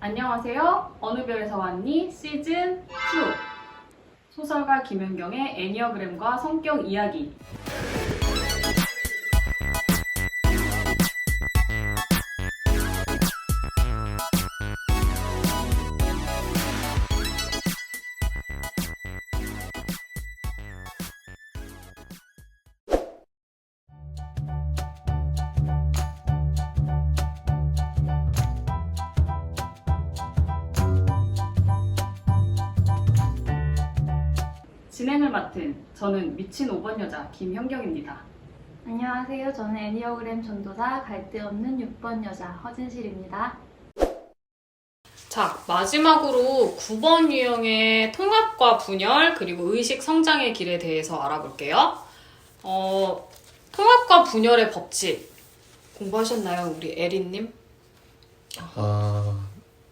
안녕하세요. 어느 별에서 왔니? 시즌 2 소설가 김연경의 애니어그램과 성격 이야기. 진행을 맡은 저는 미친 5번 여자 김현경입니다. 안녕하세요. 저는 애니어그램 전도사 갈등 없는 6번 여자 허진실입니다. 자, 마지막으로 9번 유형의 통합과 분열 그리고 의식 성장의 길에 대해서 알아볼게요. 통합과 분열의 법칙 공부하셨나요? 우리 에린님?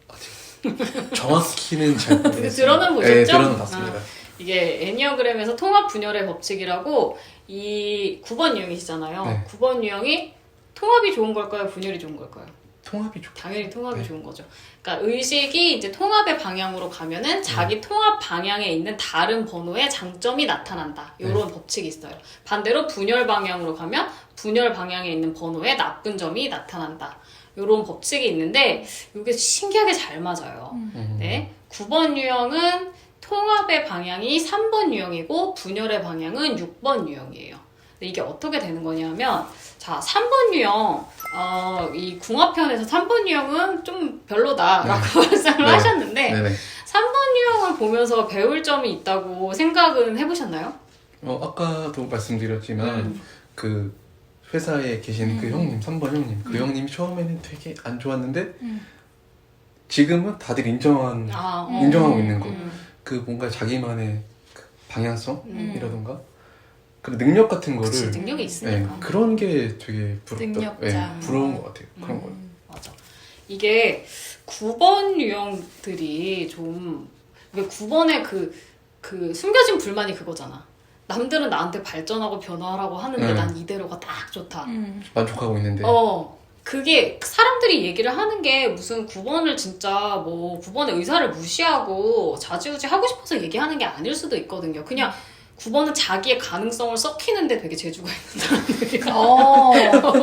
아직 정확히는 잘 모르겠어요. 들어는 보셨죠? 네, 들어는 봤습니다. 이게 애니어그램에서 통합 분열의 법칙이라고 이 9번 유형이시잖아요. 네. 9번 유형이 통합이 좋은 걸까요? 분열이 좋은 걸까요? 통합이 좋죠. 당연히 통합이 네. 좋은 거죠. 그러니까 의식이 이제 통합의 방향으로 가면은 자기 통합 방향에 있는 다른 번호의 장점이 나타난다. 이런 법칙이 있어요. 반대로 분열 방향으로 가면 분열 방향에 있는 번호의 나쁜 점이 나타난다. 이런 법칙이 있는데 이게 신기하게 잘 맞아요. 네, 9번 유형은 통합의 방향이 3번 유형이고 분열의 방향은 6번 유형이에요. 근데 이게 어떻게 되는 거냐면 자, 3번 유형 이 궁합편에서 3번 유형은 좀 별로다라고 말씀을 하셨는데 네네. 3번 유형을 보면서 배울 점이 있다고 생각은 해보셨나요? 아까도 말씀드렸지만 그 회사에 계신 그 형님, 3번 형님, 그 형님이 처음에는 되게 안 좋았는데 지금은 다들 인정하고 있는 거. 그 뭔가 자기만의 그 방향성이라던가 그 능력 같은 거를 그치, 능력이 있으니까. 네, 그런 게 되게 능력자. 부러운 것 같아요. 그런 거. 맞아. 이게 9번 유형들이 좀, 왜 9번의 그 숨겨진 불만이 그거잖아. 남들은 나한테 발전하고 변화하라고 하는데 난 이대로가 딱 좋다. 만족하고 있는데. 그게 사람들이 얘기를 하는 게 무슨 9번을 진짜 뭐 9번의 의사를 무시하고 자지우지 하고 싶어서 얘기하는 게 아닐 수도 있거든요. 그냥 9번은 자기의 가능성을 썩히는데 되게 재주가 있는 사람들이야.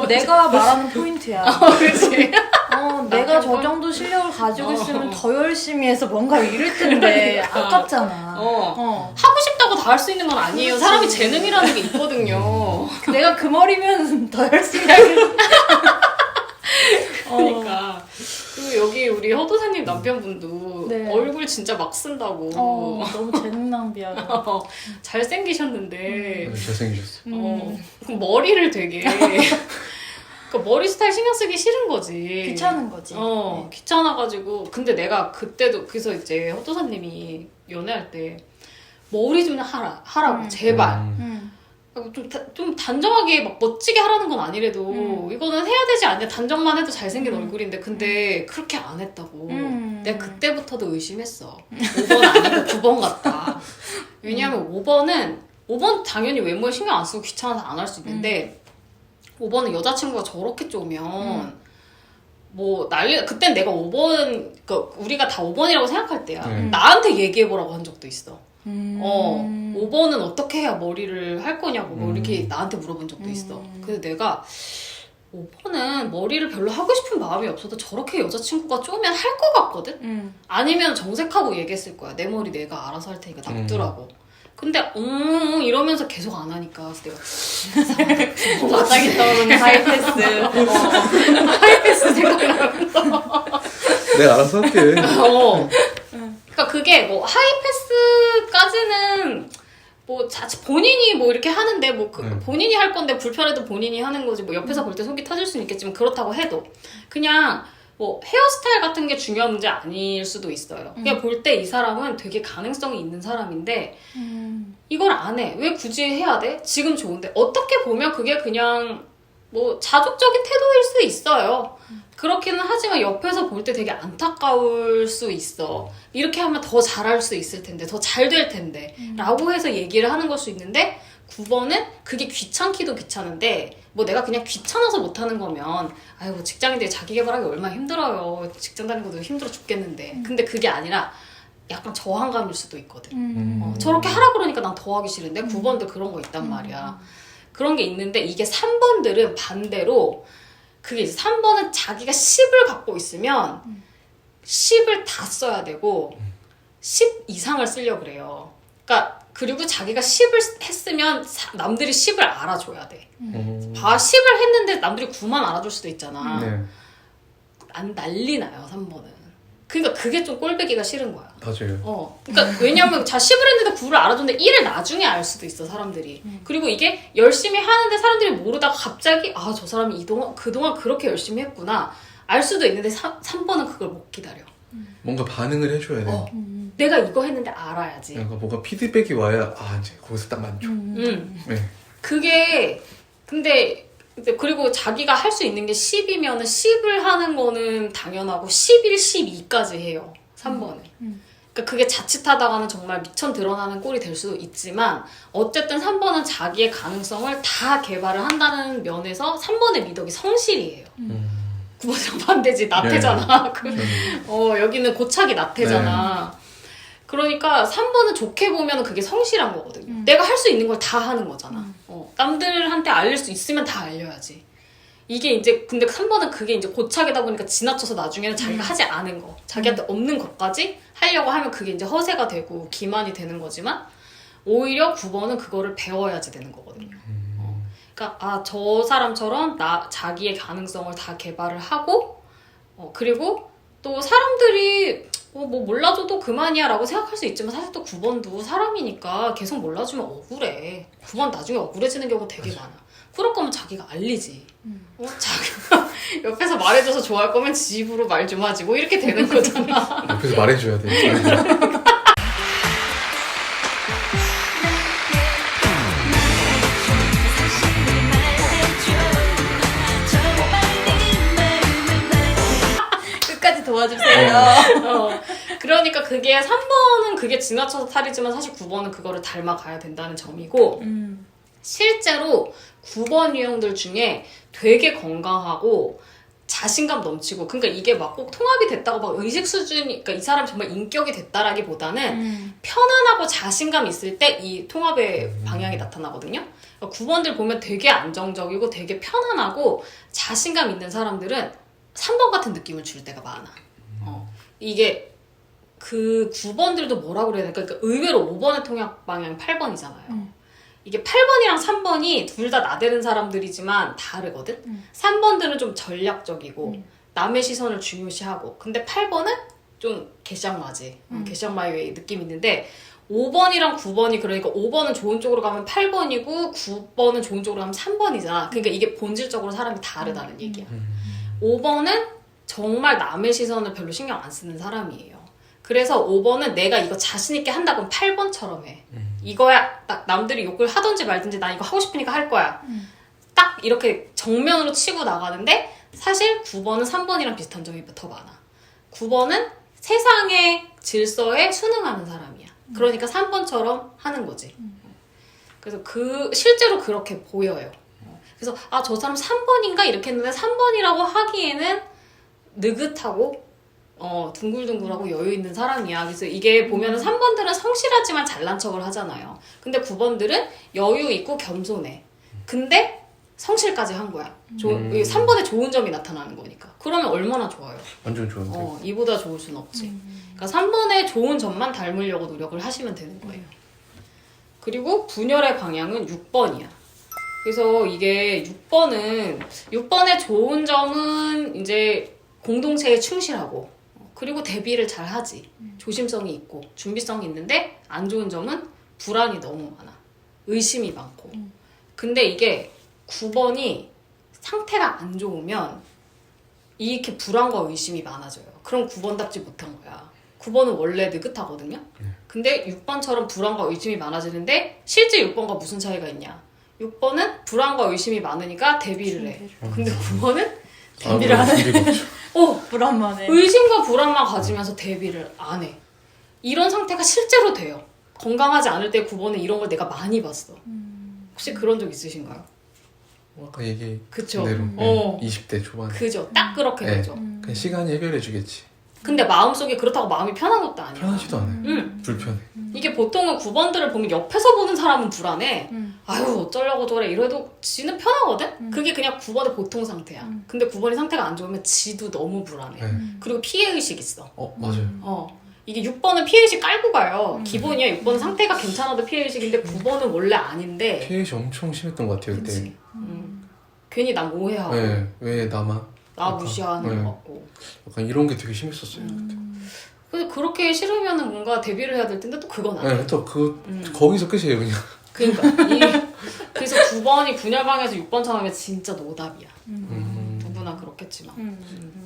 내가 말하는 포인트야. 그치? 내가 저 정도 실력을 가지고 있으면 더 열심히 해서 뭔가를 이룰 텐데 아깝잖아. 하고 싶다고 다 할 수 있는 건 아니에요. 사람이 재능이라는 게 있거든요. 내가 그 머리면 더 열심히 하겠어. 그러니까 그리고 여기 우리 허도사님 남편분도 네. 얼굴 진짜 막 쓴다고. 너무 재능 낭비하다. 잘생기셨는데 네, 잘생기셨어요. 그 머리를 되게 그러니까 머리 스타일 신경 쓰기 싫은 거지. 귀찮은 거지. 귀찮아가지고. 근데 내가 그때도 그래서 이제 허도사님이 연애할 때 머리 좀 하라고 제발. 좀 단정하게 막 멋지게 하라는 건 아니래도 이거는 해야 되지 않냐. 단정만 해도 잘생긴 얼굴인데 근데 그렇게 안 했다고. 내가 그때부터도 의심했어. 5번 아니고 9번 같다. 왜냐하면 5번은 당연히 외모에 신경 안 쓰고 귀찮아서 안 할 수 있는데 5번은 여자친구가 저렇게 쪼면 뭐 그땐 내가 5번 그러니까 우리가 다 5번이라고 생각할 때야. 나한테 얘기해보라고 한 적도 있어. 5번은 어떻게 해야 머리를 할 거냐고 뭐 이렇게 나한테 물어본 적도 있어. 그래서 내가 5번은 머리를 별로 하고 싶은 마음이 없어도 저렇게 여자친구가 쪼면 할 것 같거든? 아니면 정색하고 얘기했을 거야. 내 머리 내가 알아서 할 테니까 놔두라고. 근데 이러면서 계속 안 하니까 그래서 내가 바닥에 떨어지는 하이패스 하이패스 생각나면서 내가 알아서 할게. 그러니까 그게 뭐 하이패스까지는 뭐 본인이 뭐 이렇게 하는데 뭐 본인이 할 건데 불편해도 본인이 하는 거지 뭐 옆에서 볼 때 속이 터질 수는 있겠지만 그렇다고 해도 그냥 뭐 헤어스타일 같은 게 중요한 문제 아닐 수도 있어요. 그냥 볼 때 이 사람은 되게 가능성이 있는 사람인데 이걸 안 해. 왜 굳이 해야 돼? 지금 좋은데 어떻게 보면 그게 그냥 뭐 자족적인 태도일 수 있어요. 그렇기는 하지만 옆에서 볼 때 되게 안타까울 수 있어. 이렇게 하면 더 잘할 수 있을 텐데, 더 잘 될 텐데 라고 해서 얘기를 하는 걸 수 있는데 9번은 그게 귀찮기도 귀찮은데 뭐 내가 그냥 귀찮아서 못하는 거면 아이고 직장인들이 자기 개발하기 얼마나 힘들어요. 직장 다니는 것도 힘들어 죽겠는데. 근데 그게 아니라 약간 저항감일 수도 있거든. 저렇게 하라 그러니까 난 더 하기 싫은데 9번들 그런 거 있단 말이야. 그런 게 있는데 이게 3번들은 반대로 그게 이제 3번은 자기가 10을 갖고 있으면 10을 다 써야 되고 10 이상을 쓰려고 그래요. 그러니까 그리고 자기가 10을 했으면 남들이 10을 알아줘야 돼. 봐 10을 했는데 남들이 9만 알아줄 수도 있잖아. 네. 안 난리 나요 3번은. 그러니까 그게 좀 꼴배기가 싫은 거야. 맞아요. 그러니까 왜냐면 자 10을 했는데 9를 알아줬는데 1을 나중에 알 수도 있어 사람들이. 그리고 이게 열심히 하는데 사람들이 모르다가 갑자기 아 저 사람이 그동안 그렇게 열심히 했구나 알 수도 있는데 3번은 그걸 못 기다려. 뭔가 반응을 해줘야 돼. 내가 이거 했는데 알아야지. 그러니까 뭔가 피드백이 와야 이제 거기서 딱 만족. 네. 그게 근데 그리고 자기가 할 수 있는 게 10이면은 10을 하는 거는 당연하고 11, 12까지 해요. 3번은. 그러니까 그게 자칫하다가는 정말 미천 드러나는 꼴이 될 수도 있지만 어쨌든 3번은 자기의 가능성을 다 개발을 한다는 면에서 3번의 미덕이 성실이에요. 9번이랑 반대지 나태잖아. 여기는 고착이 나태잖아. 그러니까 3번은 좋게 보면 그게 성실한 거거든요. 내가 할 수 있는 걸 다 하는 거잖아. 남들한테 알릴 수 있으면 다 알려야지. 이게 이제 근데 3번은 그게 이제 고착이다 보니까 지나쳐서 나중에는 자기가 하지 않은 거, 자기한테 없는 것까지 하려고 하면 그게 이제 허세가 되고 기만이 되는 거지만 오히려 9번은 그거를 배워야지 되는 거거든요. 그러니까 저 사람처럼 자기의 가능성을 다 개발을 하고 그리고 또 사람들이 뭐 몰라줘도 그만이야 라고 생각할 수 있지만 사실 또 9번도 사람이니까 계속 몰라주면 억울해. 9번 나중에 억울해지는 경우가 되게 많아. 그럴 거면 자기가 알리지. 자기가 옆에서 말해줘서 좋아할 거면 지 입으로 말 좀 하지 뭐 이렇게 되는 거잖아. 옆에서 말해줘야 돼. 끝까지 도와주세요. 그러니까 그게 3번은 그게 지나쳐서 탈이지만 사실 9번은 그거를 닮아가야 된다는 점이고 실제로 9번 유형들 중에 되게 건강하고 자신감 넘치고 그러니까 이게 막 꼭 통합이 됐다고 막 의식 수준이 그러니까 이 사람이 정말 인격이 됐다라기보다는 편안하고 자신감 있을 때 이 통합의 방향이 나타나거든요. 그러니까 9번들 보면 되게 안정적이고 되게 편안하고 자신감 있는 사람들은 3번 같은 느낌을 줄 때가 많아. 이게 그 9번들도 뭐라고 그래야 될까? 그러니까 의외로 5번의 통합 방향이 8번이잖아요. 이게 8번이랑 3번이 둘 다 나대는 사람들이지만 다르거든? 3번들은 좀 전략적이고 남의 시선을 중요시하고 근데 8번은 좀 개쌍마지. 개쌍마의 느낌이 있는데 5번이랑 9번이 그러니까 5번은 좋은 쪽으로 가면 8번이고 9번은 좋은 쪽으로 가면 3번이잖아. 그러니까 이게 본질적으로 사람이 다르다는 얘기야. 5번은 정말 남의 시선을 별로 신경 안 쓰는 사람이에요. 그래서 5번은 내가 이거 자신 있게 한다 그럼 8번처럼 해. 이거야. 딱 남들이 욕을 하든지 말든지 나 이거 하고 싶으니까 할 거야. 딱 이렇게 정면으로 치고 나가는데 사실 9번은 3번이랑 비슷한 점이 더 많아. 9번은 세상의 질서에 순응하는 사람이야. 그러니까 3번처럼 하는 거지. 그래서 실제로 그렇게 보여요. 그래서 저 사람 3번인가 이렇게 했는데 3번이라고 하기에는 느긋하고 둥글둥글하고 여유 있는 사람이야. 그래서 이게 보면은 3번들은 성실하지만 잘난 척을 하잖아요. 근데 9번들은 여유 있고 겸손해. 근데 성실까지 한 거야. 3번에 좋은 점이 나타나는 거니까. 그러면 얼마나 좋아요. 완전 좋은데. 이보다 좋을 순 없지. 그러니까 3번의 좋은 점만 닮으려고 노력을 하시면 되는 거예요. 그리고 분열의 방향은 6번이야. 그래서 이게 6번의 좋은 점은 이제 공동체에 충실하고 그리고 대비를 잘 하지. 조심성이 있고 준비성이 있는데 안 좋은 점은 불안이 너무 많아. 의심이 많고. 근데 이게 9번이 상태가 안 좋으면 이렇게 불안과 의심이 많아져요. 그럼 9번답지 못한 거야. 9번은 원래 느긋하거든요. 근데 6번처럼 불안과 의심이 많아지는데 실제 6번과 무슨 차이가 있냐. 6번은 불안과 의심이 많으니까 대비를 해. 근데 9번은 대비를 안 해. 불안만 해. 의심과 불안만 가지면서 대비를 안 해. 이런 상태가 실제로 돼요. 건강하지 않을 때 9번은 이런 걸 내가 많이 봤어. 혹시 그런 적 있으신가요? 아까 얘기 그쵸. 대로 어. 20대 초반에 그죠. 딱 그렇게 네. 되죠. 그냥 시간이 해결해주겠지. 근데 마음속에 그렇다고 마음이 편한 것도 아니야. 편하지도 않아요. 불편해. 이게 보통은 9번들을 보면 옆에서 보는 사람은 불안해. 음. 아유 어쩌려고 저래 이래도 지는 편하거든? 그게 그냥 9번의 보통 상태야. 근데 9번이 상태가 안 좋으면 지도 너무 불안해. 네. 그리고 피해의식 있어. 맞아요. 이게 6번은 피해의식 깔고 가요. 기본이야. 6번은 상태가 괜찮아도 피해의식인데 9번은 원래 아닌데 피해이 엄청 심했던 것 같아요, 그때. 그치. 괜히 남 오해하고 네, 왜 나만? 나 약간, 무시하는 네. 것 같고. 약간 이런 게 되게 심했었어요. 근데 그렇게 싫으면은 뭔가 데뷔를 해야 될 텐데 또 그건 아니야. 네, 또 거기서 끝이에요, 그냥. 그러니까 그래서 9번이 분열방에서 6번 처음에 진짜 노답이야. 누구나 그렇겠지만.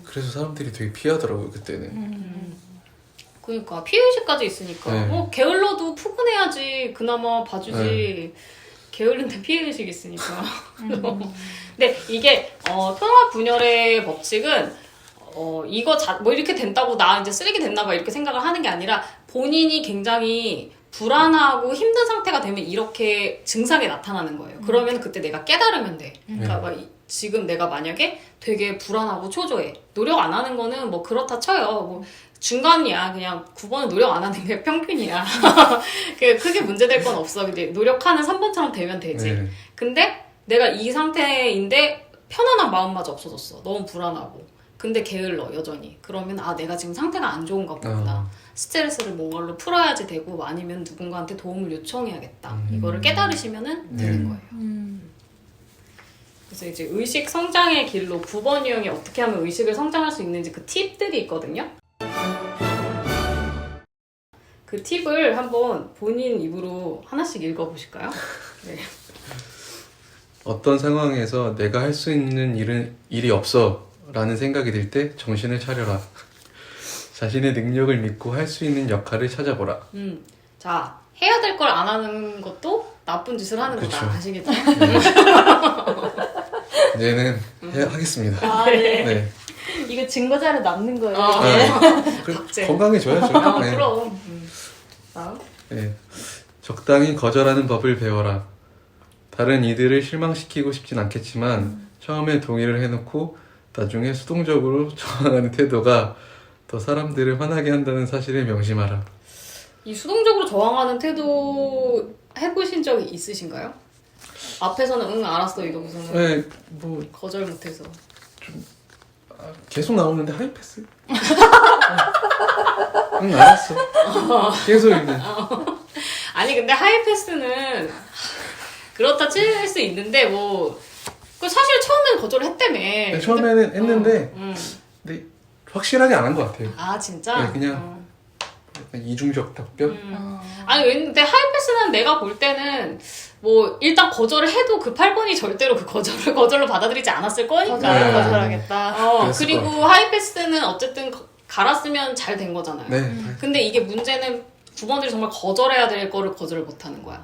그래서 사람들이 되게 피하더라고요, 그때는. 그러니까 피해의식까지 있으니까 네. 게을러도 푸근해야지 그나마 봐주지. 게으른데 피해의식 있으니까. 근데 이게 통합 분열의 법칙은 이거 뭐 이렇게 된다고 나 이제 쓰레기 됐나 봐 이렇게 생각을 하는 게 아니라 본인이 굉장히 불안하고 힘든 상태가 되면 이렇게 증상이 나타나는 거예요. 그러면 그때 내가 깨달으면 돼. 그러니까 막 지금 내가 만약에 되게 불안하고 초조해. 노력 안 하는 거는 뭐 그렇다 쳐요. 뭐 중간이야. 그냥 9번은 노력 안 하는 게 평균이야. 크게 문제될 건 없어. 근데 노력하는 3번처럼 되면 되지. 네. 근데 내가 이 상태인데 편안한 마음마저 없어졌어. 너무 불안하고. 근데 게을러 여전히. 그러면 내가 지금 상태가 안 좋은가 보구나. 스트레스를 뭔가로 풀어야지 되고 아니면 누군가한테 도움을 요청해야겠다. 이거를 깨달으시면은 되는 거예요. 그래서 이제 의식 성장의 길로 9번 유형이 어떻게 하면 의식을 성장할 수 있는지 그 팁들이 있거든요. 그 팁을 한번 본인 입으로 하나씩 읽어보실까요? 네. 어떤 상황에서 내가 할 수 있는 일이 없어 라는 생각이 들 때 정신을 차려라. 자신의 능력을 믿고 할 수 있는 역할을 찾아보라. 자, 해야 될 걸 안 하는 것도 나쁜 짓을 하는 그쵸. 거다. 아시겠죠? 이제는 하겠습니다. 네. 네. 이거 증거자료 남는 거예요. 각제. 건강해져야죠. 네. 그럼. 다음. 네. 적당히 거절하는 법을 배워라. 다른 이들을 실망시키고 싶진 않겠지만 처음에 동의를 해놓고 나중에 수동적으로 저항하는 태도가 더 사람들을 화나게 한다는 사실을 명심하라. 이 수동적으로 저항하는 태도 해보신 적이 있으신가요? 앞에서는 응 알았어 이러고서는 네, 뭐 거절 못해서. 계속 나오는데 하이패스. 응 알았어. 계속 있는. 아니 근데 하이패스는 그렇다 칠 수 있는데 뭐 그 사실 처음에는 거절을 했다며. 네, 처음에는 했는데 근데 확실하게 안 한 것 같아요. 아 진짜? 네, 그냥 약간 이중적 답변. 아니 근데 하이패스는 내가 볼 때는 뭐 일단 거절을 해도 그 8번이 절대로 그 거절을 거절로 받아들이지 않았을 거니까. 네. 거절하겠다. 그랬을 그리고 것 하이패스는 어쨌든 갈았으면 잘 된 거잖아요. 네. 근데 이게 문제는 9번들이 정말 거절해야 될 거를 거절을 못하는 거야.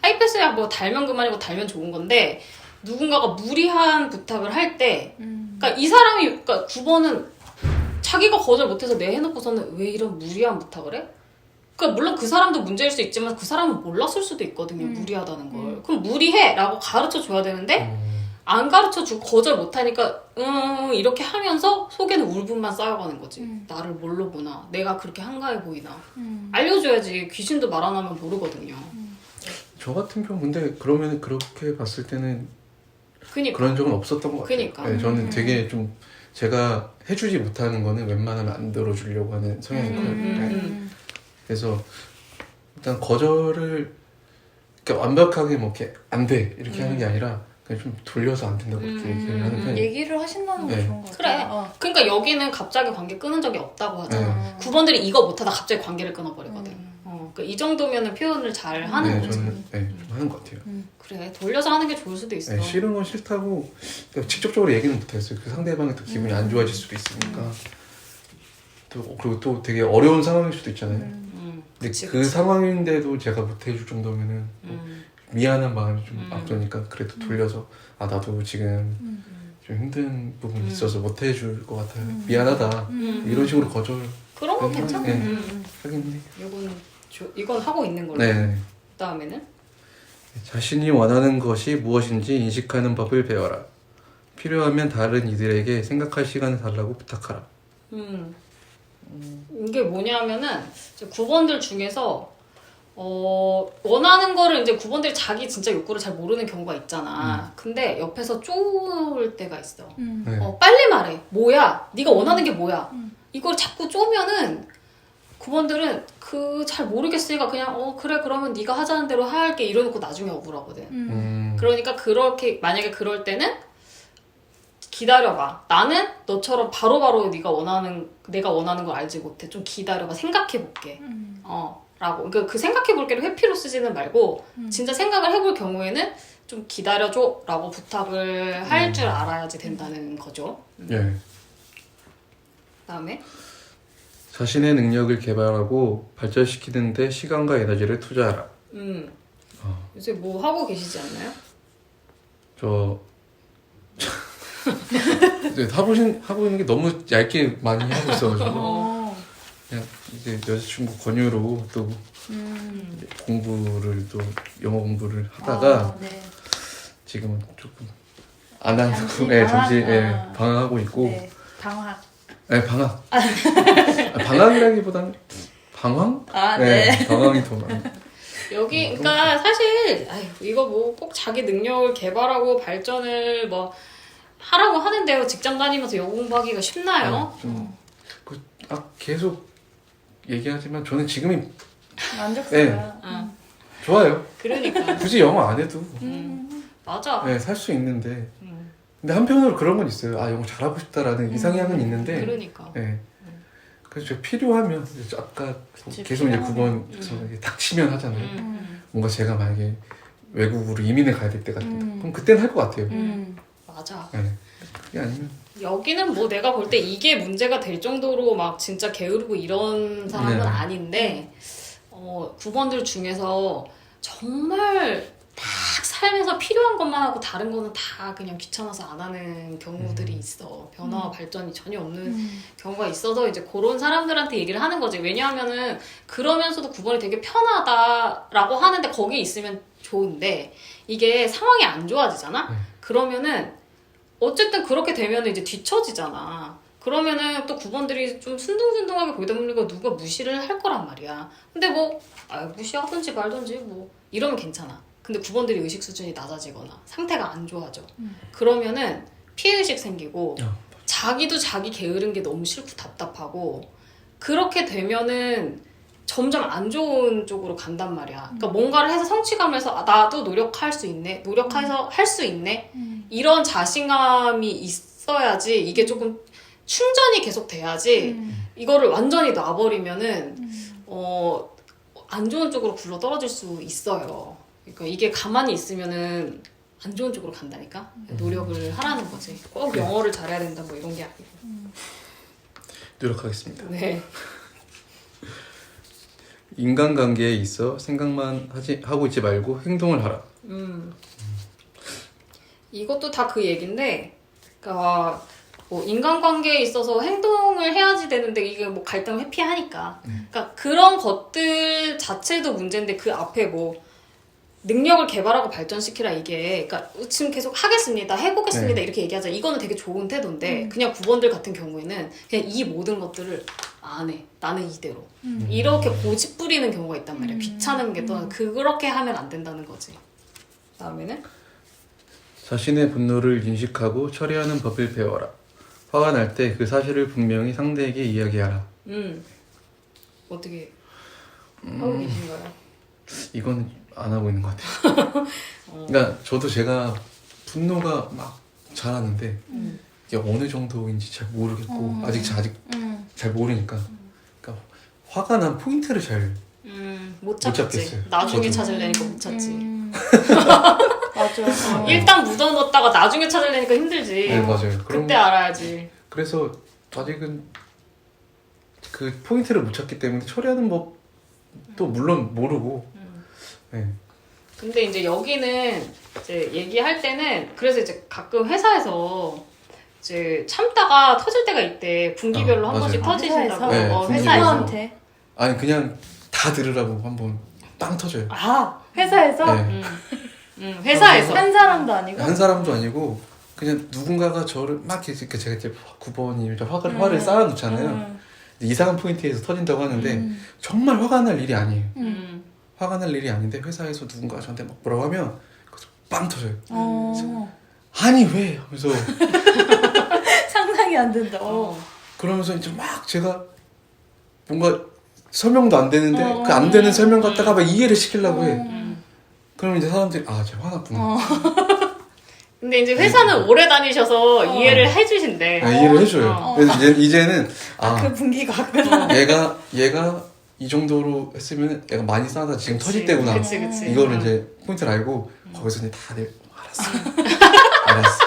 하이패스야 뭐 달면 그만이고 달면 좋은 건데 누군가가 무리한 부탁을 할 때 그러니까 이 사람이 그러니까 9번은 자기가 거절 못해서 내 해놓고서는 왜 이런 무리한 부탁을 해? 그러니까 물론 그 사람도 문제일 수 있지만 그 사람은 몰랐을 수도 있거든요. 무리하다는 걸. 그럼 무리해! 라고 가르쳐 줘야 되는데 안 가르쳐 주고 거절 못하니까 이렇게 하면서 속에는 울분만 쌓여가는 거지. 나를 뭘로 보나? 내가 그렇게 한가해 보이나? 알려줘야지. 귀신도 말 안 하면 모르거든요. 저 같은 경우 근데 그러면 그렇게 봤을 때는 그니까. 그런 적은 없었던 것 같아요. 그니까. 네, 저는 되게 좀 제가 해주지 못하는 거는 웬만하면 안 들어주려고 하는 성향이거든요. 네. 그래서 일단 거절을 그러니까 완벽하게 뭐 이렇게 안 돼 이렇게 하는 게 아니라 그냥 좀 돌려서 안 된다고 이렇게 얘기를 하는 편이에요. 얘기를 하신다는 거 네. 좋은 것 그래. 같아요. 그러니까 여기는 갑자기 관계 끊은 적이 없다고 하잖아. 9번들이 이거 못하다 갑자기 관계를 끊어버리거든. 그러니까 이 정도면은 표현을 잘 하는 네, 거지. 저는 좀 하는 것 같아요. 그래. 돌려서 하는 게 좋을 수도 있어. 네, 싫은 건 싫다고 그러니까 직접적으로 얘기는 못했어요. 그 상대방이 또 기분이 안 좋아질 수도 있으니까. 또 그리고 또 되게 어려운 상황일 수도 있잖아요. 근데 그치, 그 그치. 상황인데도 제가 못해줄 정도면은 미안한 마음이 좀 앞서니까 그래도 돌려서 나도 지금 좀 힘든 부분이 있어서 못해줄 것 같아요. 미안하다. 이런 식으로 거절 그런 건 괜찮아. 네. 하긴 해. 이건 하고 있는 걸로. 네. 그다음에는 자신이 원하는 것이 무엇인지 인식하는 법을 배워라. 필요하면 다른 이들에게 생각할 시간을 달라고 부탁하라. 이게 뭐냐면은 이제 9번들 중에서 원하는 거를 이제 9번들이 자기 진짜 욕구를 잘 모르는 경우가 있잖아. 근데 옆에서 쪼을 때가 있어. 네. 빨리 말해. 뭐야? 네가 원하는 게 뭐야? 이걸 자꾸 쪼면은 9번들은 그 잘 모르겠으니까 그냥 그래 그러면 네가 하자는 대로 할게 이러놓고 나중에 억울하거든. 그러니까 그렇게 만약에 그럴 때는 기다려봐. 나는 너처럼 바로바로 내가 원하는 걸 알지 못해. 좀 기다려봐. 생각해볼게. 라고. 그러니까 그 생각해볼게를 회피로 쓰지는 말고 진짜 생각을 해볼 경우에는 좀 기다려줘 라고 부탁을 할 줄 알아야지 된다는 거죠. 예. 그다음에 자신의 능력을 개발하고 발전시키는 데 시간과 에너지를 투자하라. 요새 뭐 하고 계시지 않나요? 저 이제 하고 있는 게 너무 얇게 많이 하고 있어가지고 그냥 이제 여자친구 권유로 또 공부를 또 영어 공부를 하다가 네. 지금은 조금 안 하고 잠시 방황하고 있고. 네. 방학. 네, 방학. 방학이라기보다는 방황? 네. 방황이 더 많아. 여기 그러니까 사실 이거 뭐 꼭 자기 능력을 개발하고 발전을 뭐 하라고 하는데요. 직장 다니면서 영어 공부하기가 쉽나요? 계속 얘기하지만 저는 지금이 만족스러워요. 좋아요. 그러니까 굳이 영어 안 해도 맞아. 살 수 있는데 근데 한편으로 그런 건 있어요. 영어 잘하고 싶다라는 이상향은 있는데 그러니까. 그래서 제가 필요하면 아까 계속 이제 9번 닥치면 하잖아요. 뭔가 제가 만약에 외국으로 이민을 가야 될 때 같은데 그럼 그때는 할 것 같아요. 맞아. 그게 아니면 여기는 뭐 내가 볼 때 이게 문제가 될 정도로 막 진짜 게으르고 이런 사람은 아닌데 9번들 중에서 정말 딱 삶에서 필요한 것만 하고 다른 거는 다 그냥 귀찮아서 안 하는 경우들이 있어. 변화와 발전이 전혀 없는 경우가 있어서 이제 그런 사람들한테 얘기를 하는 거지. 왜냐하면은 그러면서도 9번이 되게 편하다라고 하는데 거기 있으면 좋은데 이게 상황이 안 좋아지잖아? 그러면은 어쨌든 그렇게 되면 이제 뒤처지잖아. 그러면은 또 9번들이 좀 순둥순둥하게 보이다 보니까 누가 무시를 할 거란 말이야. 근데 뭐 무시하든지 말든지 뭐 이러면 괜찮아. 근데 9번들이 의식 수준이 낮아지거나 상태가 안 좋아져. 그러면은 피해의식 생기고 자기도 자기 게으른 게 너무 싫고 답답하고 그렇게 되면은 점점 안 좋은 쪽으로 간단 말이야. 그러니까 뭔가를 해서 성취감에서 나도 노력할 수 있네. 노력해서 할 수 있네. 이런 자신감이 있어야지 이게 조금 충전이 계속 돼야지 이거를 완전히 놔버리면은 안 좋은 쪽으로 굴러 떨어질 수 있어요. 그러니까 이게 가만히 있으면은 안 좋은 쪽으로 간다니까. 노력을 하라는 거지. 꼭 영어를 잘해야 된다 뭐 이런 게 아니고. 노력하겠습니다. 네. 인간관계에 있어 생각만 하고 있지 말고 행동을 하라. 이것도 다 그 얘긴데, 그러니까 뭐 인간관계에 있어서 행동을 해야지 되는데 이게 뭐 갈등을 회피하니까. 그러니까 그런 것들 자체도 문제인데 그 앞에 뭐 능력을 개발하고 발전시키라 이게, 그러니까 지금 계속 하겠습니다, 해보겠습니다 이렇게 얘기하자. 이거는 되게 좋은 태도인데 그냥 9번들 같은 경우에는 그냥 이 모든 것들을 안 해. 나는 이대로. 이렇게 고집 부리는 경우가 있단 말이야. 귀찮은 게 또 그렇게 하면 안 된다는 거지. 다음에는 자신의 분노를 인식하고 처리하는 법을 배워라. 화가 날 때 그 사실을 분명히 상대에게 이야기하라. 어떻게 하고 계신가요? 이건 안 하고 있는 것 같아요. 그러니까 저도 제가 분노가 막 자라는데 이게 어느 정도인지 잘 모르겠고 아직 잘 모르니까 그러니까 화가 난 포인트를 잘 못 찾겠지. 잡겠어요. 나중에 저도. 찾으려니까 못 찾지. 맞아. 일단 묻어놓다가 나중에 찾으려니까 힘들지. 네, 맞아요. 그때 알아야지. 그래서 아직은 그 포인트를 못 찾기 때문에 처리하는 법도 물론 모르고. 네. 근데 이제 여기는 이제 얘기할 때는 그래서 이제 가끔 회사에서 이제 참다가 터질 때가 있대. 분기별로 한 맞아요. 번씩 터지신다고. 네, 회사에서. 누구한테? 아니 그냥 다 들으라고 한번 빵 터져요. 회사에서? 네. 회사에서 한 사람도 아니고 한 사람도 아니고 그냥 누군가가 저를 막 이렇게 제가 이제 9번이 화를 쌓아놓잖아요. 이상한 포인트에서 터진다고 하는데 정말 화가 날 일이 아니에요. 화가 날 일이 아닌데 회사에서 누군가 저한테 막 뭐라고 하면 그래서 빵 터져요. 아니 왜? 하면서 상상이 안 된다. 그러면서 이제 막 제가 뭔가 설명도 안 되는데 그 안 되는 설명 갖다가 막 이해를 시키려고 해. 그러면 이제 사람들이 아, 쟤 화났구나. 근데 이제 회사는 오래 다니셔서 이해를 해주신대. 이해를 해줘요. 그래서 이제는 그 분기가 왔구나. 얘가 이 정도로 했으면 얘가 많이 싸다 지금 터질 때구나. 그치. 이거를 이제 포인트를 알고 거기서 이제 다들 알았어. 알았어.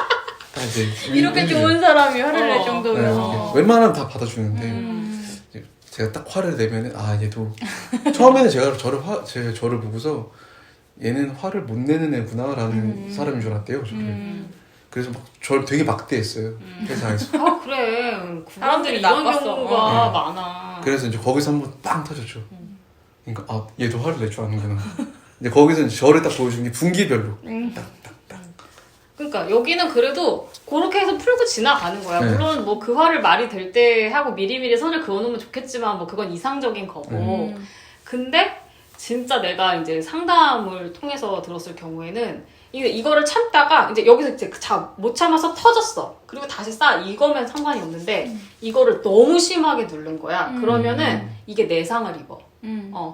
다 이제 이렇게 좋은 사람이 화를 낼 정도면 네, 웬만하면 다 받아주는데 이제 제가 딱 화를 내면은 얘도 처음에는 제가 저를 보고서 얘는 화를 못 내는 애구나라는 사람인 줄 알았대요. 저를. 그래서 막 저를 되게 막대했어요. 회사에서. 그래. 사람들이 사람들이 이런 나빴어. 경우가 많아. 그래서 이제 거기서 한번 빵 터졌죠. 그러니까 얘도 화를 낼 줄 아는구나. 이제 거기서 이제 저를 딱 보여준 게 분기별로. 그러니까 여기는 그래도 그렇게 해서 풀고 지나가는 거야. 네. 물론 뭐 그 화를 말이 될 때 하고 미리미리 선을 그어놓으면 좋겠지만 뭐 그건 이상적인 거고. 근데 진짜 내가 이제 상담을 통해서 들었을 경우에는 이거를 참다가 이제 여기서 이제 못 참아서 터졌어. 그리고 다시 이거면 상관이 없는데 이거를 너무 심하게 누른 거야. 그러면은 이게 내상을 입어.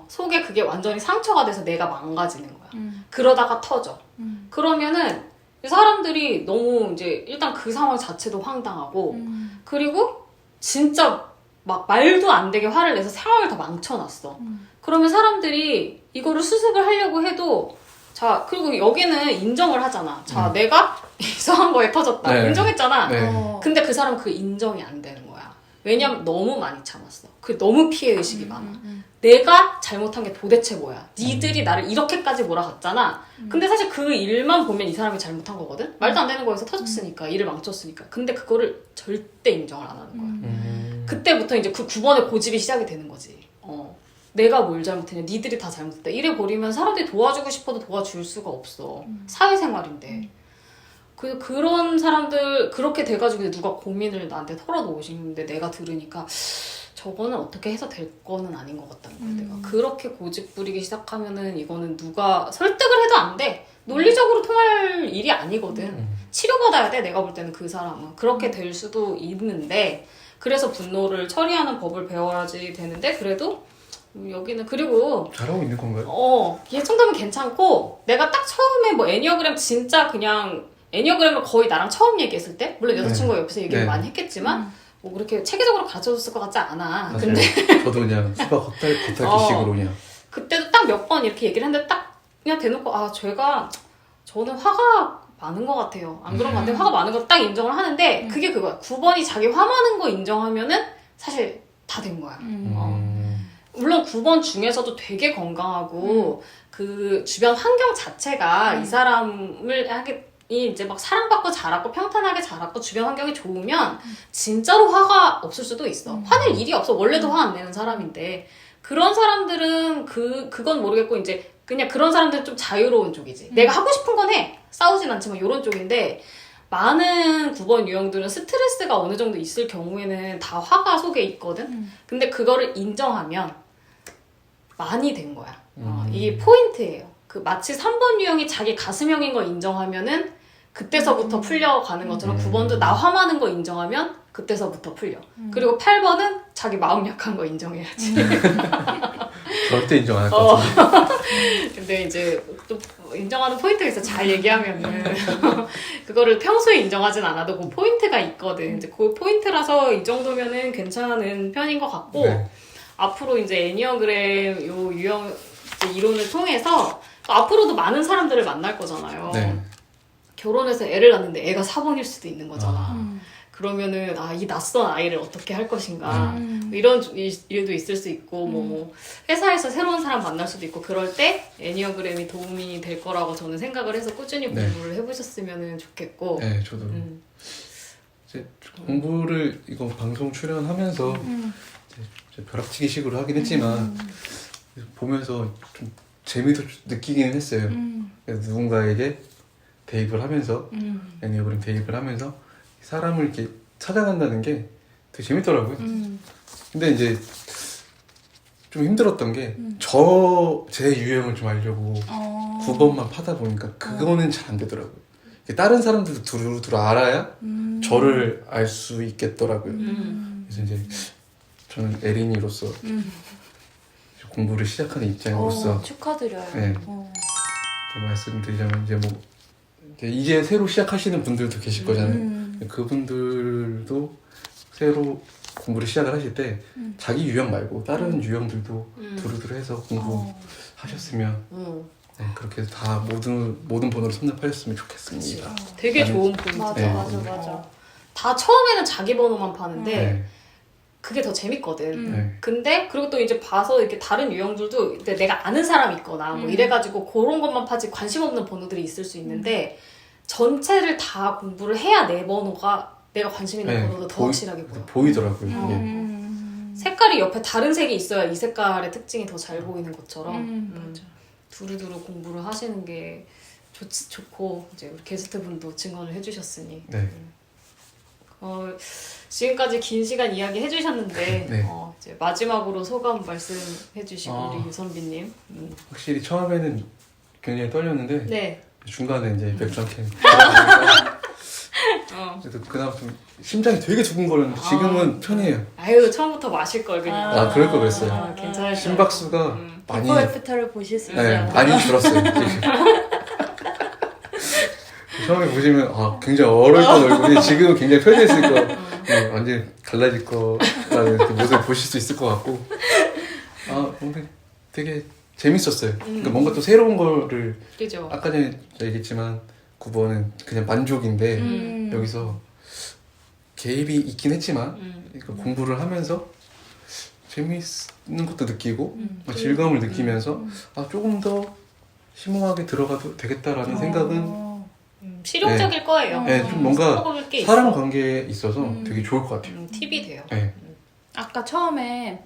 속에 그게 완전히 상처가 돼서 내가 망가지는 거야. 그러다가 터져. 그러면은 사람들이 너무 이제 일단 그 상황 자체도 황당하고 그리고 진짜 막 말도 안 되게 화를 내서 상황을 더 망쳐놨어. 그러면 사람들이 이거를 수습을 하려고 해도 그리고 여기는 인정을 하잖아. 내가 이상한 거에 터졌다. 네. 인정했잖아. 네. 근데 그 사람은 그 인정이 안 되는 거야. 왜냐면 너무 많이 참았어. 너무 피해의식이 많아. 내가 잘못한 게 도대체 뭐야? 니들이 나를 이렇게까지 몰아갔잖아. 근데 사실 그 일만 보면 이 사람이 잘못한 거거든? 말도 안 되는 거에서 터졌으니까, 일을 망쳤으니까. 근데 그거를 절대 인정을 안 하는 거야. 그때부터 이제 그 9번의 고집이 시작이 되는 거지. 내가 뭘 잘못했냐? 니들이 다 잘못했다. 이래 버리면 사람들이 도와주고 싶어도 도와줄 수가 없어. 사회생활인데. 그런 사람들 그렇게 돼가지고 누가 고민을 나한테 털어놓으시는데 내가 들으니까 저거는 어떻게 해서 될 거는 아닌 것 같다는 거야. 내가 그렇게 고집 부리기 시작하면은 이거는 누가 설득을 해도 안 돼. 논리적으로 통할 일이 아니거든. 치료받아야 돼. 내가 볼 때는 그 사람은 그렇게 될 수도 있는데 그래서 분노를 처리하는 법을 배워야지 되는데 그래도 여기는 그리고 잘하고 있는 건가요? 이 정도면 괜찮고 내가 딱 처음에 뭐 애니어그램 진짜 그냥 애니어그램을 거의 나랑 처음 얘기했을 때 물론 여자친구가 옆에서 얘기를 많이 했겠지만 뭐 그렇게 체계적으로 가르쳐줬을 것 같지 않아. 맞아요. 근데 저도 그냥 수박 겉핥기식으로 그냥 그때도 딱 몇 번 이렇게 얘기를 했는데 딱 그냥 대놓고 저는 화가 많은 것 같아요. 안 그런 것 같아요. 화가 많은 거 딱 인정을 하는데 그게 그거야. 9번이 자기 화 많은 거 인정하면은 사실 다 된 거야. 물론 9번 중에서도 되게 건강하고 그 주변 환경 자체가 이 사람을 이제 막 사랑받고 자랐고 평탄하게 자랐고 주변 환경이 좋으면 진짜로 화가 없을 수도 있어. 화낼 일이 없어. 원래도 화 안 내는 사람인데 그런 사람들은 그건 모르겠고 이제 그냥 그런 사람들은 좀 자유로운 쪽이지. 내가 하고 싶은 건 해. 싸우진 않지만 이런 쪽인데 많은 9번 유형들은 스트레스가 어느 정도 있을 경우에는 다 화가 속에 있거든. 근데 그거를 인정하면 많이 된 거야. 이게 포인트예요. 마치 3번 유형이 자기 가슴형인 거 인정하면은 그때서부터 풀려가는 것처럼 9번도 나 화 많은 거 인정하면 그때서부터 풀려. 그리고 8번은 자기 마음 약한 거 인정해야지. 절대 인정 안 할 것 같은데. 근데 이제 또 인정하는 포인트가 있어. 잘 얘기하면은 그거를 평소에 인정하진 않아도 그 포인트가 있거든. 이제 그 포인트라서 이 정도면은 괜찮은 편인 것 같고 앞으로 이제 애니어그램 요 유형 이론을 통해서 앞으로도 많은 사람들을 만날 거잖아요. 결혼해서 애를 낳는데 애가 4번일 수도 있는 거잖아. 그러면은 이 낯선 아이를 어떻게 할 것인가 이런 일도 있을 수 있고 뭐 회사에서 새로운 사람 만날 수도 있고 그럴 때 애니어그램이 도움이 될 거라고 저는 생각을 해서 꾸준히 공부를 해보셨으면 좋겠고. 네, 저도 이제 공부를 이거 방송 출연하면서 이제 벼락치기식으로 하긴 했지만 보면서 좀 재미도 느끼기는 했어요. 그래서 누군가에게 대입을 하면서 애니어그램 대입을 하면서 사람을 이렇게 찾아간다는 게 되게 재밌더라고요. 근데 이제 좀 힘들었던 게 제 유형을 좀 알려고 9번만 파다 보니까 그거는 잘 안 되더라고요. 다른 사람들도 두루두루 알아야 저를 알 수 있겠더라고요. 그래서 이제 저는 에린이로서 공부를 시작하는 입장으로서 축하드려요. 네. 말씀드리자면 이제 새로 시작하시는 분들도 계실 거잖아요. 그분들도 새로 공부를 시작을 하실 때 자기 유형 말고 다른 유형들도 두루두루 해서 공부하셨으면 네, 그렇게 해서 다 모든 번호를 섭렵하셨으면 좋겠습니다. 되게 좋은 포인트. 맞아. 다 처음에는 자기 번호만 파는데 네. 그게 더 재밌거든. 네. 근데 그리고 또 이제 봐서 이렇게 다른 유형들도 이제 내가 아는 사람이 있거나 뭐 이래가지고 그런 것만 파지 관심 없는 번호들이 있을 수 있는데 전체를 다 공부를 해야 내 번호가 내가 관심 있는 네, 번호도 더 확실하게 보여. 보이더라고요. 이게. 색깔이 옆에 다른 색이 있어야 이 색깔의 특징이 더 잘 보이는 것처럼 맞아. 두루두루 공부를 하시는 게 좋고 이제 우리 게스트분도 증언을 해주셨으니 네. 지금까지 긴 시간 이야기 해주셨는데 네. 이제 마지막으로 소감 말씀해주시고 우리 유선비님. 확실히 처음에는 굉장히 떨렸는데 네. 중간에 이제 맥주 한 캔. 그래도 그나마 좀 심장이 되게 두근거렸는데 지금은 편해요. 아유 처음부터 마실 걸 그냥. 그럴 걸 그랬어요. 괜찮을 심박수가 많이 비포 애프터를 보실 수 네, 있어요. 많이 줄었어요. 처음에 보시면 굉장히 얼어있던 얼굴이 지금은 굉장히 편해졌을 거 완전히 갈라질 거라는 모습을 보실 수 있을 것 같고 뭔가 되게 재밌었어요. 그러니까 뭔가 또 새로운 거를 그죠. 아까 전에 얘기했지만 9번은 그냥 만족인데 여기서 개입이 있긴 했지만 그러니까 공부를 하면서 재밌는 것도 느끼고 즐거움을 느끼면서 조금 더 심오하게 들어가도 되겠다라는 생각은 실용적일 거예요. 네, 좀 뭔가 먹을 게 사람 있어. 관계에 있어서 되게 좋을 것 같아요. 팁이 돼요. 네. 아까 처음에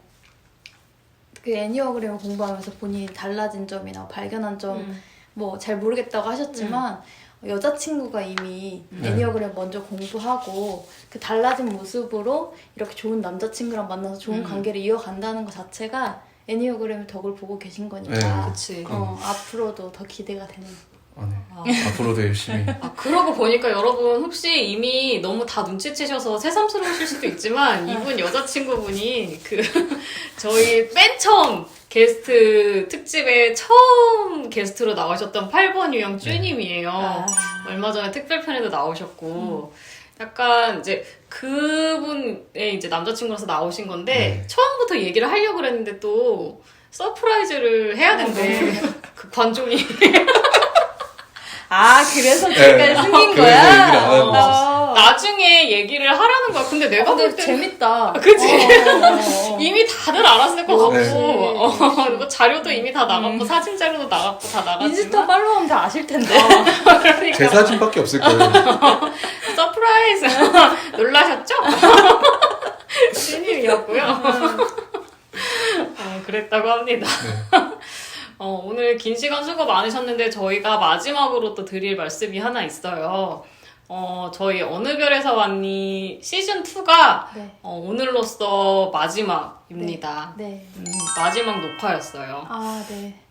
그 애니어그램을 공부하면서 본인이 달라진 점이나 발견한 점 뭐 잘 모르겠다고 하셨지만 여자친구가 이미 애니어그램 먼저 공부하고 그 달라진 모습으로 이렇게 좋은 남자친구랑 만나서 좋은 관계를 이어간다는 것 자체가 애니어그램의 덕을 보고 계신 거니까 네, 그치. 앞으로도 더 기대가 되는. 네. 앞으로도 열심히. 그러고 보니까 여러분 혹시 이미 너무 다 눈치채셔서 새삼스러우실 수도 있지만 이분 여자친구분이 저희 맨 처음 게스트 특집에 처음 게스트로 나오셨던 8번 유형 쭈님이에요. 얼마 전에 특별편에도 나오셨고 약간 이제 그분의 이제 남자친구로서 나오신 건데 처음부터 얘기를 하려고 그랬는데 또 서프라이즈를 해야 된대. 그 관종이. 그래서 지금까지 숨긴 그래서 거야? 얘기를 안 하고 있었어. 나중에 얘기를 하라는 거야. 근데 내가 볼 때 재밌다. 그치? 이미 다들 알았을 것 같고 네. 뭐 자료도 이미 다 나갔고 사진 자료도 나갔고 다 나갔지만 인스타 팔로우하면 다 아실 텐데. 그러니까 제 사진밖에 없을 거예요. 서프라이즈 놀라셨죠? 신임이었고요. 그랬다고 합니다. 네. 오늘 긴 시간 수고 많으셨는데 저희가 마지막으로 또 드릴 말씀이 하나 있어요. 저희 어느 별에서 왔니 시즌2가 네. 오늘로써 마지막입니다. 네. 마지막 녹화였어요. 네.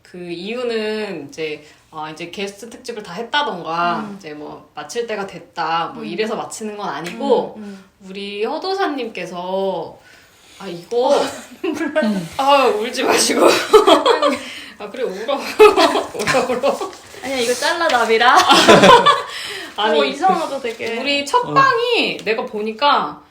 그 이유는 이제 게스트 특집을 다 했다던가 이제 뭐 마칠 때가 됐다 뭐 이래서 마치는 건 아니고 우리 허도사님께서 이거 울지 마시고 그래 울어 아니야 이거 잘라 나비라. 아니 이상하다 되게. 우리 첫 방이 내가 보니까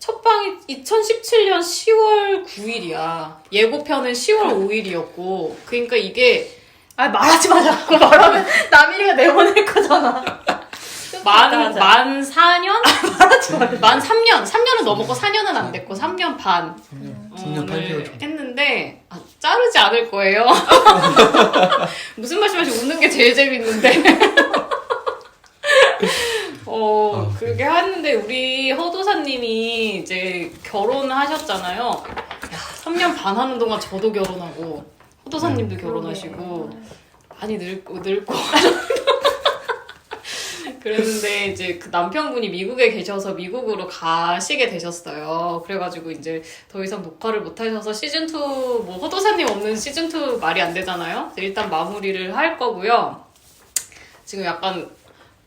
첫 방이 2017년 10월 9일이야. 예고편은 10월 5일이었고 그러니까 이게 말하지 마 자꾸 말하면 나미리가 내보낼 거잖아. 만 4년? 만 3년. 3년은 넘었고 4년은 안 됐고 3년 반. 3년 8개월 정도. 했는데 자르지 않을 거예요. 무슨 말씀하시 웃는 게 제일 재밌는데. 그렇게 했는데 우리 허도사님이 이제 결혼하셨잖아요. 3년 반 하는 동안 저도 결혼하고 호도사님도 결혼하시고 많이 늙고 그랬는데 이제 그 남편분이 미국에 계셔서 미국으로 가시게 되셨어요. 그래가지고 이제 더 이상 녹화를 못 하셔서 시즌2 뭐 호도사님 없는 시즌2 말이 안 되잖아요. 일단 마무리를 할 거고요. 지금 약간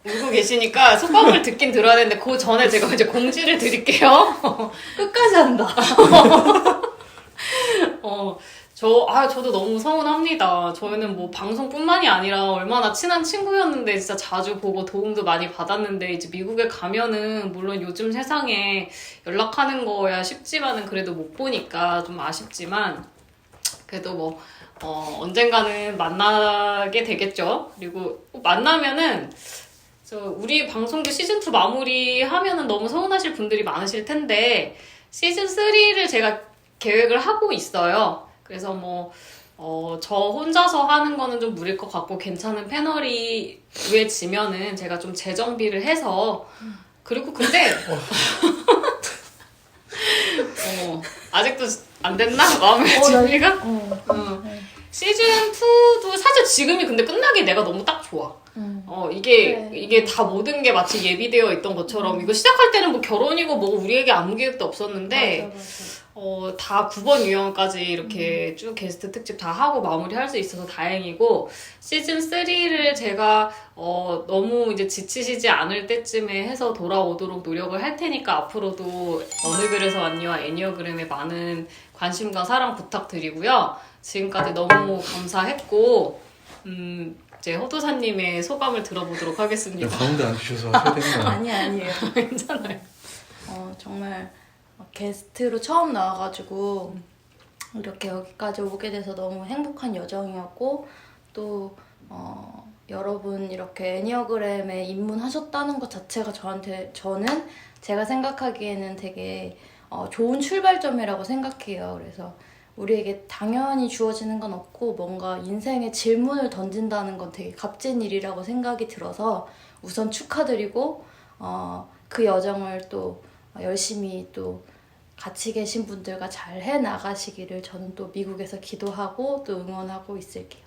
울고 계시니까 소감을 듣긴 들어야 되는데 그 전에 제가 이제 공지를 드릴게요. 끝까지 한다. 저도 너무 서운합니다. 저희는 뭐 방송뿐만이 아니라 얼마나 친한 친구였는데 진짜 자주 보고 도움도 많이 받았는데 이제 미국에 가면은 물론 요즘 세상에 연락하는 거야 쉽지만은 그래도 못 보니까 좀 아쉽지만 그래도 뭐 언젠가는 만나게 되겠죠. 그리고 만나면은 우리 방송도 시즌2 마무리하면은 너무 서운하실 분들이 많으실 텐데 시즌3를 제가 계획을 하고 있어요. 그래서 저 혼자서 하는 거는 좀 무리일 것 같고 괜찮은 패널이 구해지면은 제가 좀 재정비를 해서 그리고 근데 아직도 안 됐나? 마음의 준비가? 시즌2도 사실 지금이 근데 끝나기 내가 너무 딱 좋아. 이게 다 모든 게 마치 예비되어 있던 것처럼 이거 시작할 때는 뭐 결혼이고 뭐고 우리에게 아무 계획도 없었는데 맞아. 다 9번 유형까지 이렇게 쭉 게스트 특집 다 하고 마무리할 수 있어서 다행이고 시즌3를 제가 너무 이제 지치시지 않을 때쯤에 해서 돌아오도록 노력을 할 테니까 앞으로도 어느 글에서 왔니와 애니어그램에 많은 관심과 사랑 부탁드리고요. 지금까지 너무 감사했고 이제 호도사님의 소감을 들어보도록 하겠습니다. 가운데 앉으셔서 하셔야 되는 거 아니에요. 괜찮아요. 정말 게스트로 처음 나와가지고 이렇게 여기까지 오게 돼서 너무 행복한 여정이었고 또 여러분 이렇게 애니어그램에 입문하셨다는 것 자체가 저는 제가 생각하기에는 되게 좋은 출발점이라고 생각해요. 그래서 우리에게 당연히 주어지는 건 없고 뭔가 인생에 질문을 던진다는 건 되게 값진 일이라고 생각이 들어서 우선 축하드리고 그 여정을 또 열심히 또 같이 계신 분들과 잘 해나가시기를 저는 또 미국에서 기도하고 또 응원하고 있을게요.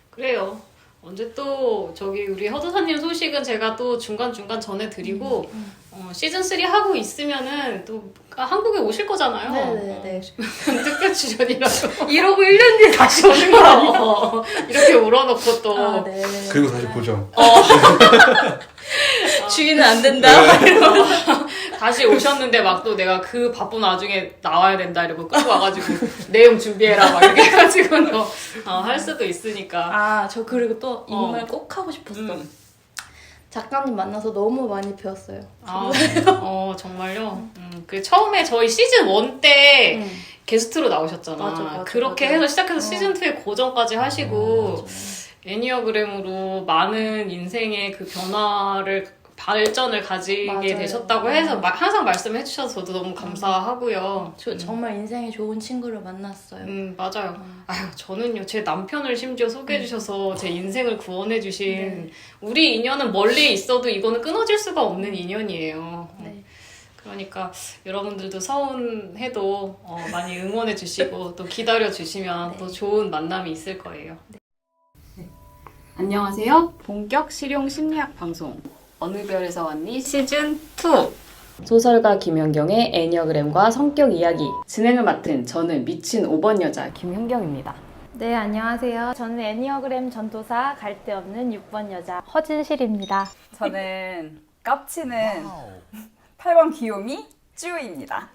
그래요. 언제 또 우리 허도사님 소식은 제가 또 중간중간 전해드리고 시즌3 하고 있으면은 또 한국에 오실 거잖아요. 네네네. 특별 출연이라서 이러고 1년 뒤에 다시 오는 거 아니에요? 이렇게 울어놓고 또 네. 그리고 다시 보죠. 주인은 안 된다. 다시 오셨는데 막 또 내가 그 바쁜 와중에 나와야 된다 이러고 끌고 와가지고 내용 준비해라 막 이렇게 해가지고 할 수도 있으니까. 저 그리고 또 이 말 꼭 하고 싶었어. 작가님 만나서 너무 많이 배웠어요. 정말요? 그 처음에 저희 시즌 1 때 게스트로 나오셨잖아. 맞아, 그렇게 맞아. 해서 시작해서 시즌 2에 고정까지 하시고 애니어그램으로 많은 인생의 그 발전을 가지게 맞아요. 되셨다고 해서 항상 말씀해 주셔서 저도 너무 감사하고요. 정말 인생에 좋은 친구를 만났어요. 맞아요. 저는요, 제 남편을 심지어 소개해 주셔서 제 인생을 구원해 주신 우리 인연은 멀리 있어도 이거는 끊어질 수가 없는 인연이에요. 네. 그러니까 여러분들도 서운해도 많이 응원해 주시고 또 기다려 주시면 또 좋은 만남이 있을 거예요. 안녕하세요. 본격 실용 심리학 방송 어느 별에서 왔니 시즌 2 소설가 김현경의 애니어그램과 성격 이야기 진행을 맡은 저는 미친 5번 여자 김현경입니다. 네, 안녕하세요. 저는 애니어그램 전도사 갈데 없는 6번 여자 허진실입니다. 저는 깝치는 8번 귀요미 쭈입니다.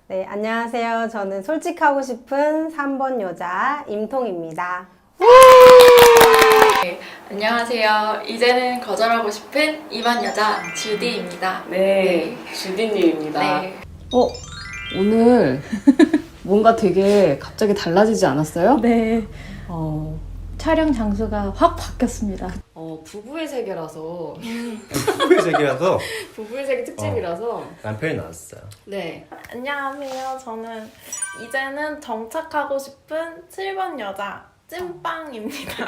네, 안녕하세요. 저는 솔직하고 싶은 3번 여자 임통입니다. 안녕하세요. 이제는 거절하고 싶은 2번 여자 주디입니다. 네, 주디님입니다. 네. 오늘 뭔가 되게 갑자기 달라지지 않았어요? 네. 촬영 장소가 확 바뀌었습니다. 부부의 세계라서 후배 세계라서 부부의 세계 특집이라서 남편이 나왔어요. 네. 안녕하세요. 저는 이제는 정착하고 싶은 7번 여자 찐빵입니다.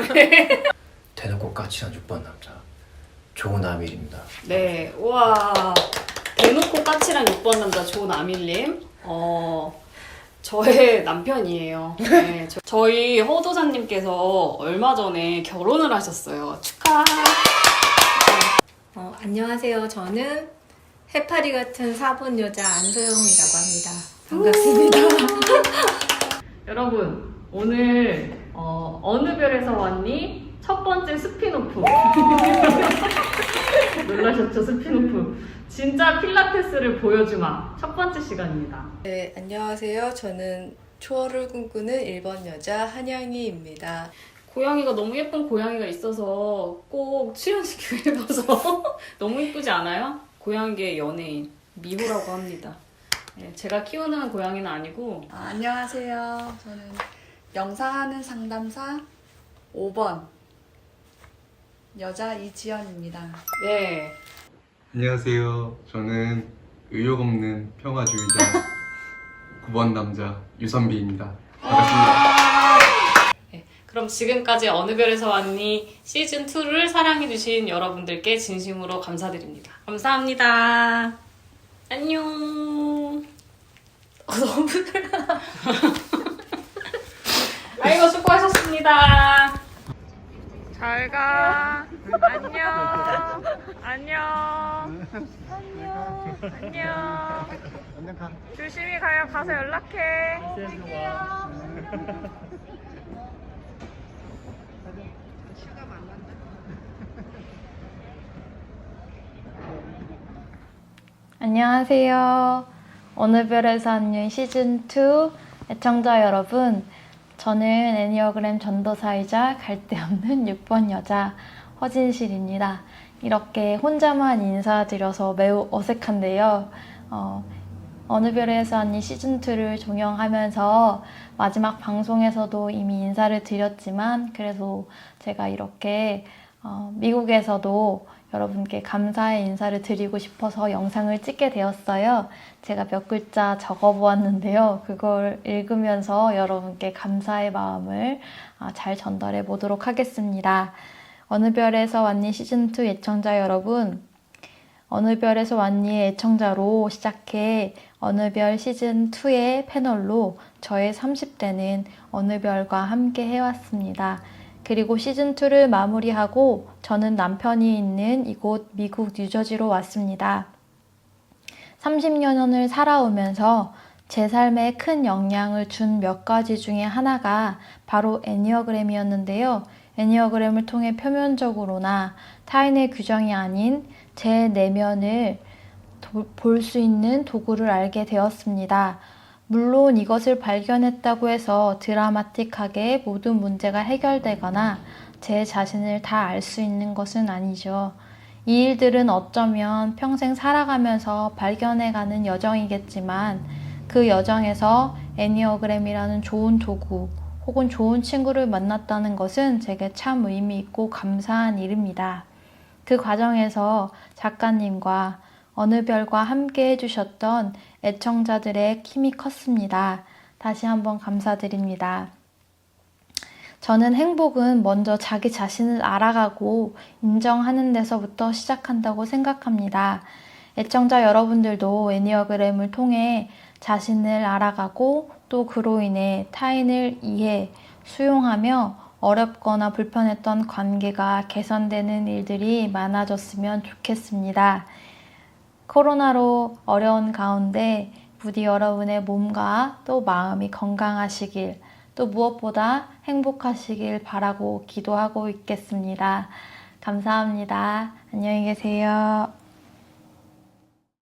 대놓고 까칠한 6번 남자 조나밀입니다. 네, 우와. 대놓고 까칠한 6번 남자 조나밀님. 저의 남편이에요. 네, 저희 허도사님께서 얼마 전에 결혼을 하셨어요. 축하! 안녕하세요. 저는 해파리 같은 4번 여자 안소영이라고 합니다. 반갑습니다. 여러분, 오늘 어느 별에서 왔니? 첫 번째 스피노프. 놀라셨죠? 스피노프. 진짜 필라테스를 보여주마. 첫 번째 시간입니다. 네, 안녕하세요. 저는 초월을 꿈꾸는 1번 여자 한양이입니다. 고양이가 너무 예쁜 고양이가 있어서 꼭 출연시키고 싶어서 너무 예쁘지 않아요? 고양이의 연예인 미호라고 합니다. 네, 제가 키우는 고양이는 아니고 안녕하세요. 저는 영상하는 상담사 5번 여자 이지연입니다. 네. 안녕하세요. 저는 의욕 없는 평화주의자 9번 남자 유선비입니다. 반갑습니다. 네, 그럼 지금까지 어느 별에서 왔니 시즌2를 사랑해주신 여러분들께 진심으로 감사드립니다. 감사합니다. 안녕. 너무 아이고 수고하셨습니다. 잘 가. 안녕. 안녕. 안녕. 조심히 가요. 가서 연락해. 안녕하세요. 어느 별에서 왔니 시즌2 애청자 여러분. 저는 애니어그램 전도사이자 갈데없는 6번 여자 허진실입니다. 이렇게 혼자만 인사드려서 매우 어색한데요. 어느 별에서 왔니 시즌2를 종영하면서 마지막 방송에서도 이미 인사를 드렸지만 그래도 제가 이렇게 미국에서도 여러분께 감사의 인사를 드리고 싶어서 영상을 찍게 되었어요. 제가 몇 글자 적어보았는데요. 그걸 읽으면서 여러분께 감사의 마음을 잘 전달해 보도록 하겠습니다. 어느 별에서 왔니 시즌2 애청자 여러분, 어느 별에서 왔니의 애청자로 시작해 어느 별 시즌2의 패널로 저의 30대는 어느 별과 함께 해왔습니다. 그리고 시즌2를 마무리하고 저는 남편이 있는 이곳 미국 뉴저지로 왔습니다. 30여 년을 살아오면서 제 삶에 큰 영향을 준 몇 가지 중에 하나가 바로 애니어그램이었는데요. 애니어그램을 통해 표면적으로나 타인의 규정이 아닌 제 내면을 볼 수 있는 도구를 알게 되었습니다. 물론 이것을 발견했다고 해서 드라마틱하게 모든 문제가 해결되거나 제 자신을 다 알 수 있는 것은 아니죠. 이 일들은 어쩌면 평생 살아가면서 발견해가는 여정이겠지만 그 여정에서 애니어그램이라는 좋은 도구 혹은 좋은 친구를 만났다는 것은 제게 참 의미 있고 감사한 일입니다. 그 과정에서 작가님과 어느 별과 함께 해주셨던 애청자들의 힘이 컸습니다. 다시 한번 감사드립니다. 저는 행복은 먼저 자기 자신을 알아가고 인정하는 데서부터 시작한다고 생각합니다. 애청자 여러분들도 애니어그램을 통해 자신을 알아가고 또 그로 인해 타인을 이해, 수용하며 어렵거나 불편했던 관계가 개선되는 일들이 많아졌으면 좋겠습니다. 코로나로 어려운 가운데 부디 여러분의 몸과 또 마음이 건강하시길, 또 무엇보다 행복하시길 바라고 기도하고 있겠습니다. 감사합니다. 안녕히 계세요.